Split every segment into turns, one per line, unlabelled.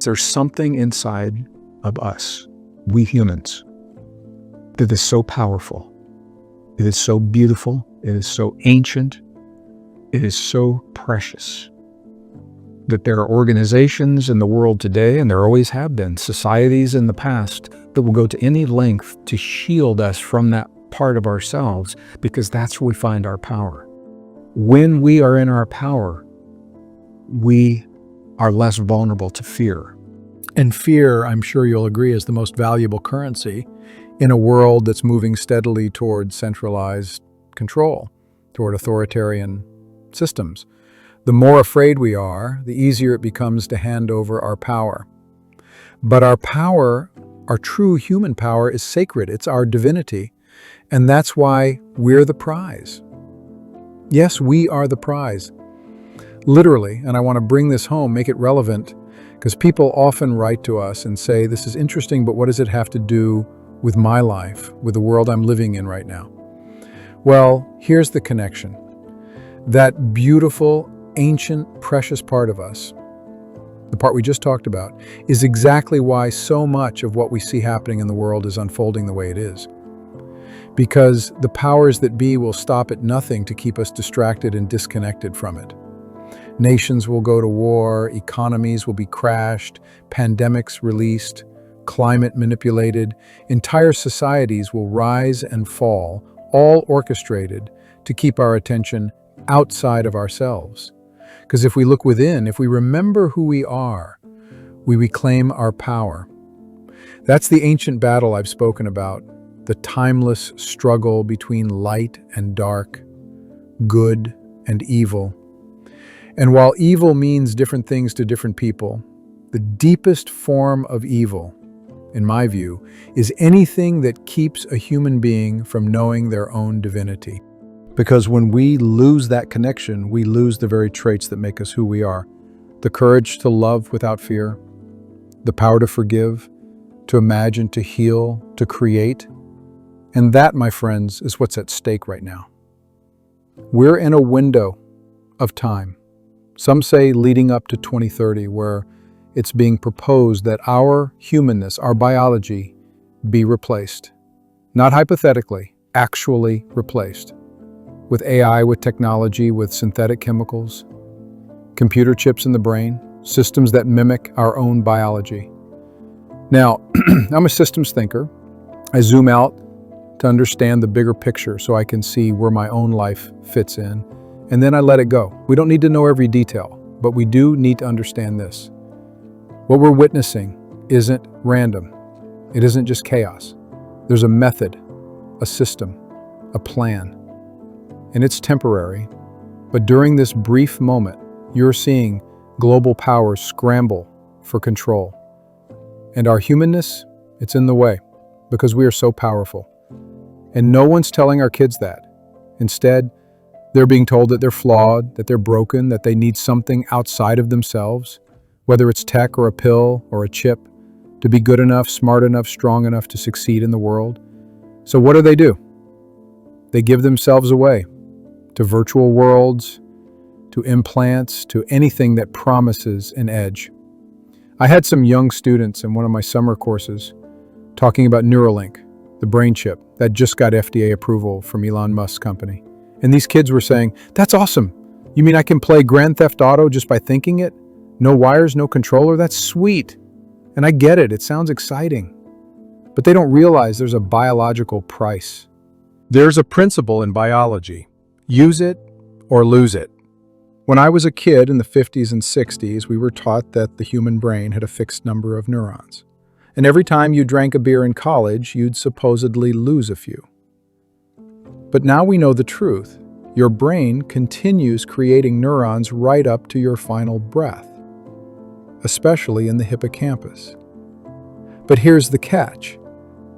There's something inside of us, we humans, that is so powerful. It is so beautiful. It is so ancient. It is so precious that there are organizations in the world today, and there always have been, societies in the past, that will go to any length to shield us from that part of ourselves, because that's where we find our power. When we are in our power, we are less vulnerable to fear.
And fear, I'm sure you'll agree, is the most valuable currency in a world that's moving steadily toward centralized control, toward authoritarian systems. The more afraid we are, the easier it becomes to hand over our power. But our power, our true human power, is sacred. It's our divinity. And that's why we're the prize. Yes, we are the prize. Literally, and I want to bring this home, make it relevant, because people often write to us and say, this is interesting, but what does it have to do with my life, with the world I'm living in right now? Well, here's the connection. That beautiful, ancient, precious part of us, the part we just talked about, is exactly why so much of what we see happening in the world is unfolding the way it is. Because the powers that be will stop at nothing to keep us distracted and disconnected from it. Nations will go to war, economies will be crashed, pandemics released, climate manipulated, entire societies will rise and fall, all orchestrated to keep our attention outside of ourselves. Because if we look within, if we remember who we are, we reclaim our power. That's the ancient battle I've spoken about, the timeless struggle between light and dark, good and evil. And while evil means different things to different people, the deepest form of evil, in my view, is anything that keeps a human being from knowing their own divinity. Because when we lose that connection, we lose the very traits that make us who we are. The courage to love without fear, the power to forgive, to imagine, to heal, to create. And that, my friends, is what's at stake right now. We're in a window of time. Some say leading up to 2030, where it's being proposed that our humanness, our biology, be replaced. Not hypothetically, actually replaced. With AI, with technology, with synthetic chemicals, computer chips in the brain, systems that mimic our own biology. Now, I'm a systems thinker. I zoom out to understand the bigger picture so I can see where my own life fits in, and then I let it go. We don't need to know every detail, but we do need to understand this. What we're witnessing isn't random. It isn't just chaos. There's a method, a system, a plan. And it's temporary, but during this brief moment, you're seeing global powers scramble for control. And our humanness, it's in the way, because we are so powerful. And no one's telling our kids that. Instead, they're being told that they're flawed, that they're broken, that they need something outside of themselves, whether it's tech or a pill or a chip, to be good enough, smart enough, strong enough to succeed in the world. So what do? They give themselves away to virtual worlds, to implants, to anything that promises an edge. I had some young students in one of my summer courses talking about Neuralink, the brain chip that just got FDA approval from Elon Musk's company. And these kids were saying, that's awesome. You mean I can play Grand Theft Auto just by thinking it? No wires, no controller? That's sweet. And I get it. It sounds exciting. But they don't realize there's a biological price. There's a principle in biology. Use it or lose it. When I was a kid in the 50s and 60s, we were taught that the human brain had a fixed number of neurons. And every time you drank a beer in college, you'd supposedly lose a few. But now we know the truth. Your brain continues creating neurons right up to your final breath, especially in the hippocampus. But here's the catch.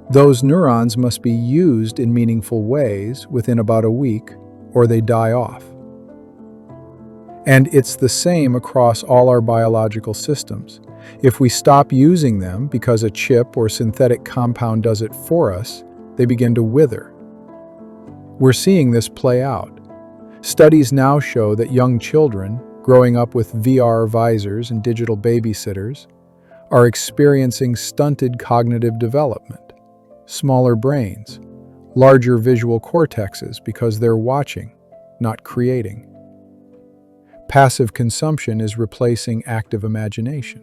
Those neurons must be used in meaningful ways within about a week, or they die off. And it's the same across all our biological systems. If we stop using them because a chip or synthetic compound does it for us, they begin to wither. We're seeing this play out. Studies now show that young children, growing up with VR visors and digital babysitters, are experiencing stunted cognitive development, smaller brains, larger visual cortexes because they're watching, not creating. Passive consumption is replacing active imagination.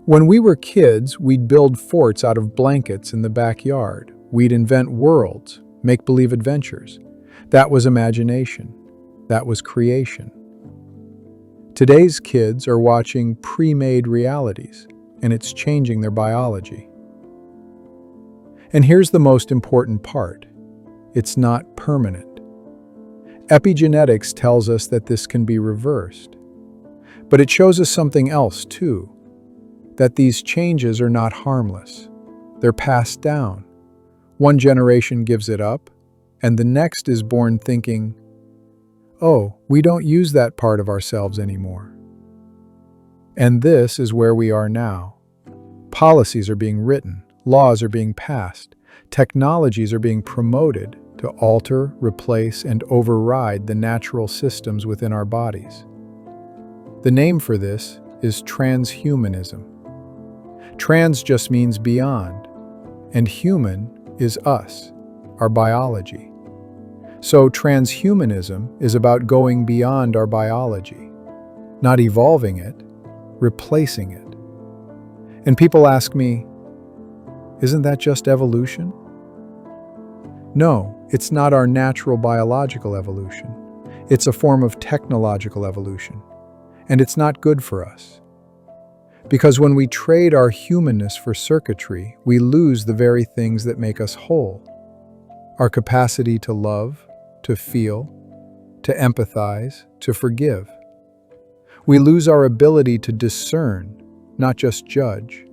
When we were kids, we'd build forts out of blankets in the backyard. We'd invent worlds, make-believe adventures. That was imagination. That was creation. Today's kids are watching pre-made realities, and it's changing their biology. And here's the most important part. It's not permanent. Epigenetics tells us that this can be reversed. But it shows us something else, too. That these changes are not harmless. They're passed down. One generation gives it up, and the next is born thinking, "Oh, we don't use that part of ourselves anymore." And this is where we are now. Policies are being written, laws are being passed, technologies are being promoted to alter, replace, and override the natural systems within our bodies. The name for this is transhumanism. Trans just means beyond, and human is us, our biology. So transhumanism is about going beyond our biology, not evolving it, replacing it. And people ask me, isn't that just evolution? No, it's not our natural biological evolution. It's a form of technological evolution, and it's not good for us. Because when we trade our humanness for circuitry, we lose the very things that make us whole. Our capacity to love, to feel, to empathize, to forgive. We lose our ability to discern, not just judge.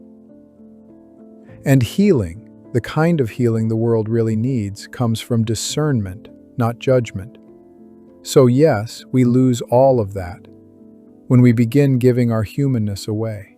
And healing, the kind of healing the world really needs, comes from discernment, not judgment. So yes, we lose all of that when we begin giving our humanness away.